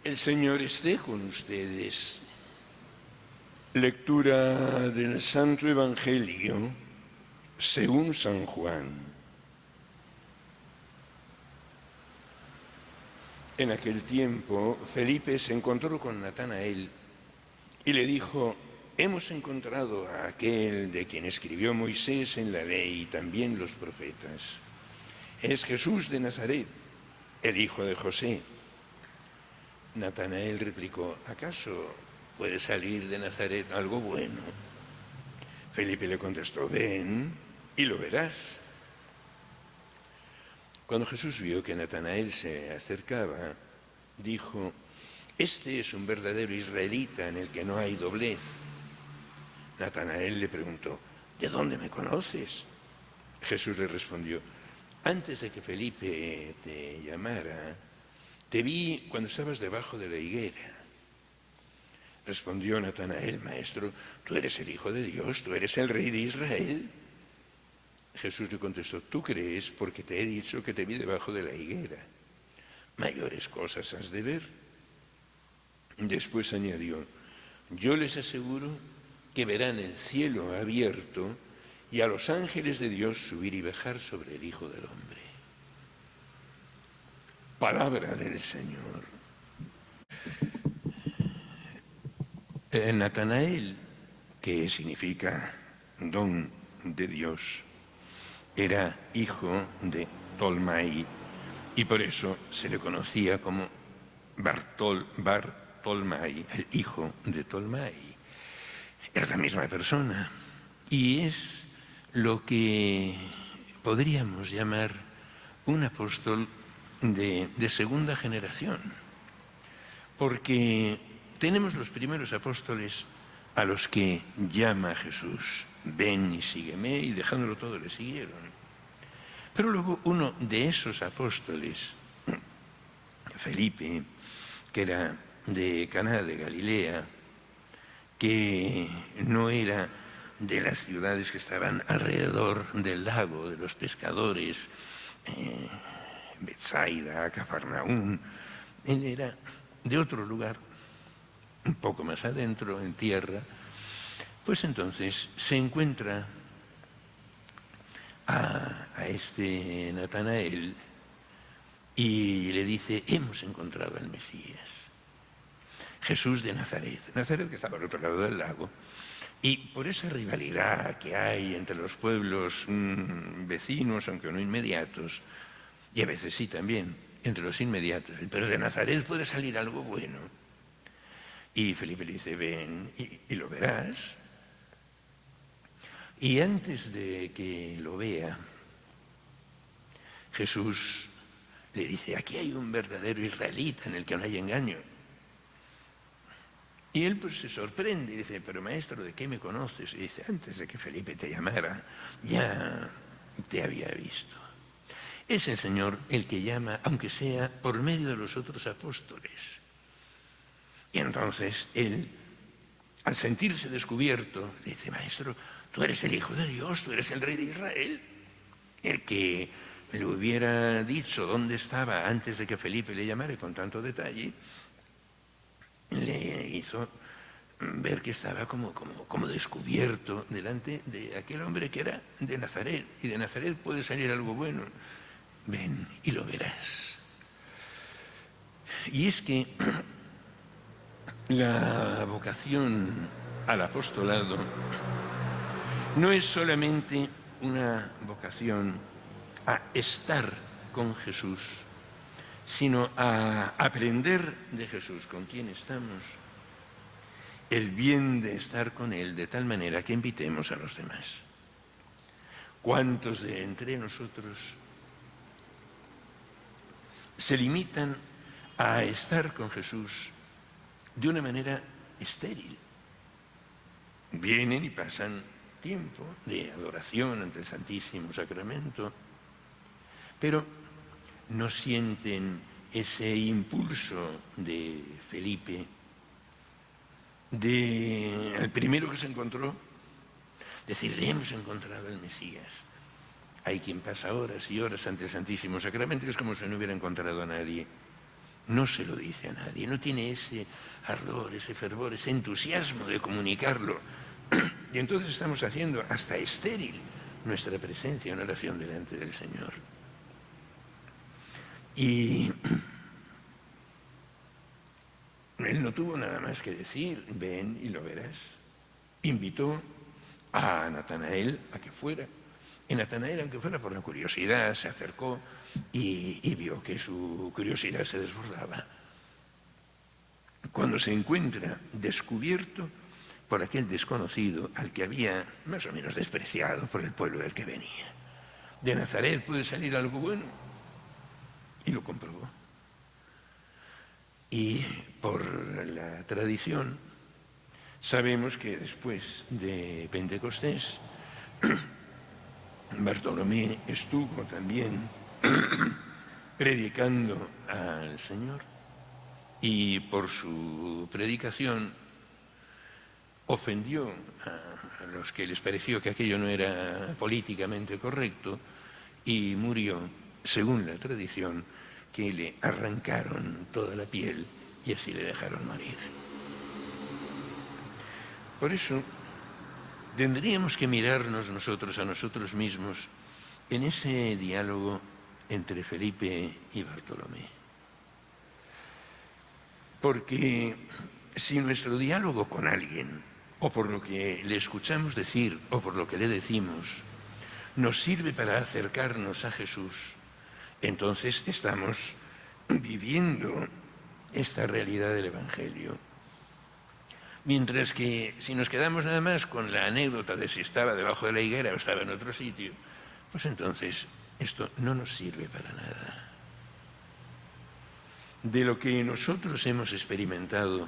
El Señor esté con ustedes. Lectura del Santo Evangelio según San Juan. En aquel tiempo, Felipe se encontró con Natanael y le dijo: hemos encontrado a aquel de quien escribió Moisés en la ley y también los profetas. Es Jesús de Nazaret, el hijo de José. Natanael replicó: ¿acaso puede salir de Nazaret algo bueno? Felipe le contestó: ven y lo verás. Cuando Jesús vio que Natanael se acercaba, dijo: este es un verdadero israelita en el que no hay doblez. Natanael le preguntó: ¿de dónde me conoces? Jesús le respondió: antes de que Felipe te llamara, te vi cuando estabas debajo de la higuera. Respondió Natanael: Maestro, tú eres el Hijo de Dios, tú eres el Rey de Israel. Jesús le contestó: tú crees porque te he dicho que te vi debajo de la higuera. Mayores cosas has de ver. Después añadió: yo les aseguro que verán el cielo abierto y a los ángeles de Dios subir y bajar sobre el Hijo del Hombre. Palabra del Señor. Natanael, que significa don de Dios, era hijo de Tolmai y por eso se le conocía como Bartolmai, el hijo de Tolmai. Es la misma persona y es lo que podríamos llamar un apóstol de segunda generación, porque tenemos los primeros apóstoles a los que llama Jesús: ven y sígueme, y dejándolo todo le siguieron. Pero luego uno de esos apóstoles, Felipe, que era de Caná de Galilea, que no era de las ciudades que estaban alrededor del lago, de los pescadores, Betsaida, Cafarnaún, él era de otro lugar, un poco más adentro, en tierra. Pues entonces se encuentra a este Natanael y le dice: hemos encontrado al Mesías, Jesús de Nazaret. Nazaret, que estaba al otro lado del lago. Y por esa rivalidad que hay entre los pueblos vecinos, aunque no inmediatos, y a veces sí también entre los inmediatos, pero de Nazaret puede salir algo bueno. Y Felipe le dice: ven y lo verás. Y antes de que lo vea, Jesús le dice: aquí hay un verdadero israelita en el que no hay engaño. Y él pues se sorprende y dice: pero maestro, ¿de qué me conoces? Y dice: antes de que Felipe te llamara, ya te había visto. Es el Señor el que llama, aunque sea por medio de los otros apóstoles. Y entonces él, al sentirse descubierto, le dice: maestro, tú eres el Hijo de Dios, tú eres el Rey de Israel. El que le hubiera dicho dónde estaba antes de que Felipe le llamara con tanto detalle, le hizo ver que estaba como descubierto delante de aquel hombre que era de Nazaret. Y de Nazaret puede salir algo bueno. Ven y lo verás. Y es que la vocación al apostolado no es solamente una vocación a estar con Jesús, sino a aprender de Jesús, con quien estamos, el bien de estar con Él de tal manera que invitemos a los demás. ¿Cuántos de entre nosotros se limitan a estar con Jesús de una manera estéril? Vienen y pasan tiempo de adoración ante el Santísimo Sacramento, pero no sienten ese impulso de Felipe, el primero que se encontró, decir: hemos encontrado al Mesías. Hay quien pasa horas y horas ante el Santísimo Sacramento y es como si no hubiera encontrado a nadie. no se lo dice a nadie, no tiene ese ardor, ese fervor, ese entusiasmo de comunicarlo. Y entonces estamos haciendo hasta estéril nuestra presencia en oración delante del Señor. Y él no tuvo nada más que decir, ven y lo verás. Invitó a Natanael a que fuera. Y Natanael, aunque fuera por la curiosidad, se acercó y vio que su curiosidad se desbordaba. Cuando se encuentra descubierto por aquel desconocido al que había más o menos despreciado por el pueblo del que venía. De Nazaret puede salir algo bueno, y lo comprobó. Y por la tradición sabemos que después de Pentecostés Bartolomé estuvo también predicando al Señor, y por su predicación ofendió a los que les pareció que aquello no era políticamente correcto, y murió, según la tradición, que le arrancaron toda la piel y así le dejaron morir. Por eso tendríamos que mirarnos nosotros a nosotros mismos en ese diálogo entre Felipe y Bartolomé. Porque si nuestro diálogo con alguien, o por lo que le escuchamos decir, o por lo que le decimos, nos sirve para acercarnos a Jesús, entonces estamos viviendo esta realidad del Evangelio. Mientras que si nos quedamos nada más con la anécdota de si estaba debajo de la higuera o estaba en otro sitio, pues entonces esto no nos sirve para nada. De lo que nosotros hemos experimentado,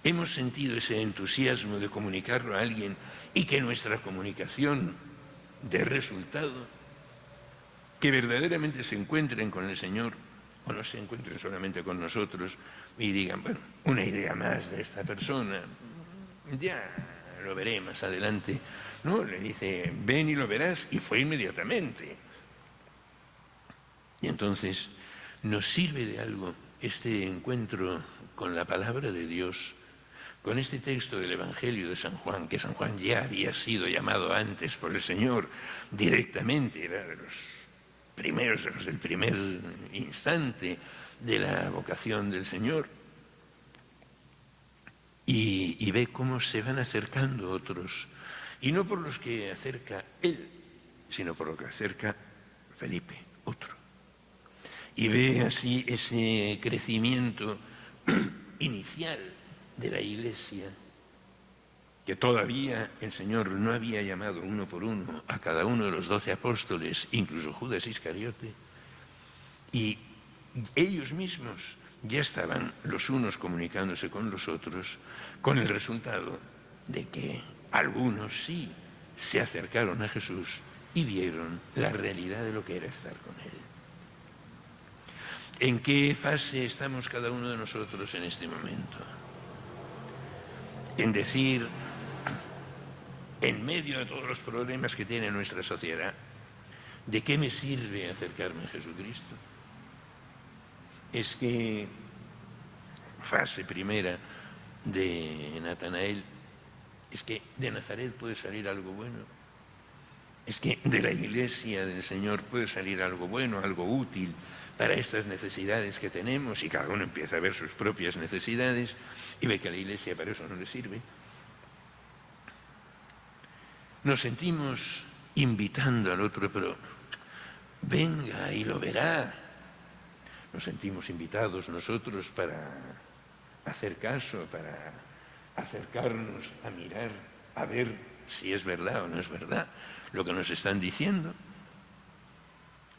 hemos sentido ese entusiasmo de comunicarlo a alguien y que nuestra comunicación dé resultado, que verdaderamente se encuentren con el Señor o no se encuentren solamente con nosotros y digan, bueno, una idea más de esta persona, ya lo veré más adelante. No, le dice, ven y lo verás, y fue inmediatamente. Y entonces nos sirve de algo este encuentro con la palabra de Dios, con este texto del Evangelio de San Juan, que San Juan ya había sido llamado antes por el Señor directamente, era de los primeros, de los del primer instante de la vocación del Señor. Y ve cómo se van acercando otros, y no por los que acerca él, sino por lo que acerca Felipe, otro. Y ve así ese crecimiento inicial de la Iglesia, que todavía el Señor no había llamado uno por uno a cada uno de los 12 apóstoles, incluso Judas Iscariote, y ellos mismos ya estaban los unos comunicándose con los otros, con el resultado de que algunos sí se acercaron a Jesús y vieron la realidad de lo que era estar con Él. ¿En qué fase estamos cada uno de nosotros en este momento? En decir, en medio de todos los problemas que tiene nuestra sociedad, ¿de qué me sirve acercarme a Jesucristo? Es que, fase primera de Natanael, es que de Nazaret puede salir algo bueno. Es que de la Iglesia del Señor puede salir algo bueno, algo útil para estas necesidades que tenemos, y cada uno empieza a ver sus propias necesidades y ve que a la Iglesia para eso no le sirve. Nos sentimos invitando al otro, pero venga y lo verá. Nos sentimos invitados nosotros para hacer caso, para acercarnos a mirar, a ver si es verdad o no es verdad lo que nos están diciendo.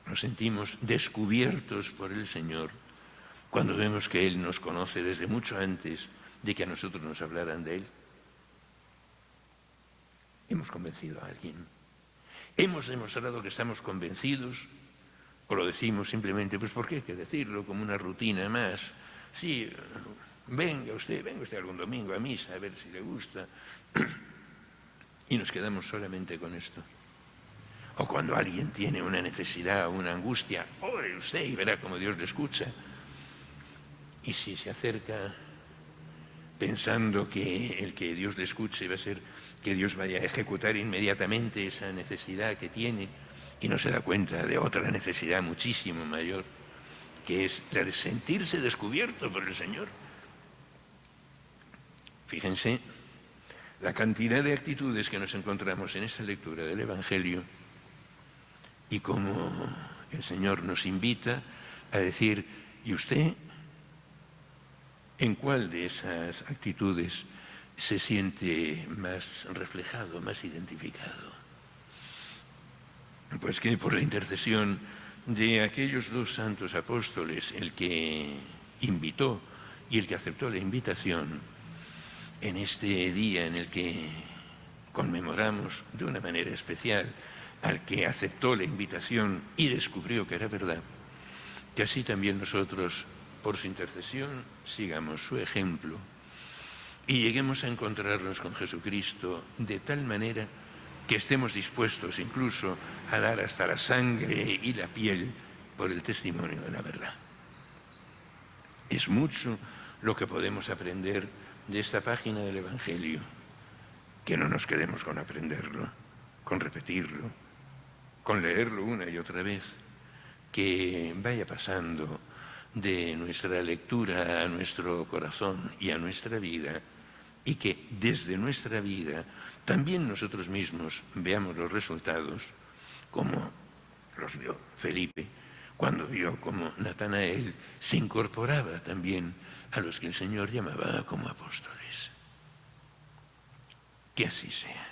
Nos sentimos descubiertos por el Señor cuando vemos que Él nos conoce desde mucho antes de que a nosotros nos hablaran de Él. Hemos convencido a alguien. Hemos demostrado que estamos convencidos, o lo decimos simplemente, pues porque hay que decirlo como una rutina más. Sí, venga usted algún domingo a misa a ver si le gusta. Y nos quedamos solamente con esto. O cuando alguien tiene una necesidad o una angustia, ore usted y verá cómo Dios le escucha. y si se acerca pensando que el que Dios le escuche va a ser que Dios vaya a ejecutar inmediatamente esa necesidad que tiene y no se da cuenta de otra necesidad muchísimo mayor, que es la de sentirse descubierto por el Señor. Fíjense la cantidad de actitudes que nos encontramos en esta lectura del Evangelio y cómo el Señor nos invita a decir, ¿y usted en cuál de esas actitudes se siente más reflejado, más identificado? Pues que por la intercesión de aquellos dos santos apóstoles, el que invitó y el que aceptó la invitación, en este día en el que conmemoramos de una manera especial al que aceptó la invitación y descubrió que era verdad, que así también nosotros, por su intercesión, sigamos su ejemplo y lleguemos a encontrarnos con Jesucristo de tal manera que estemos dispuestos incluso a dar hasta la sangre y la piel por el testimonio de la verdad. Es mucho lo que podemos aprender de esta página del Evangelio, que no nos quedemos con aprenderlo, con repetirlo, con leerlo una y otra vez, que vaya pasando de nuestra lectura a nuestro corazón y a nuestra vida, y que desde nuestra vida también nosotros mismos veamos los resultados, como los vio Felipe, cuando vio cómo Natanael se incorporaba también a los que el Señor llamaba como apóstoles. Que así sea.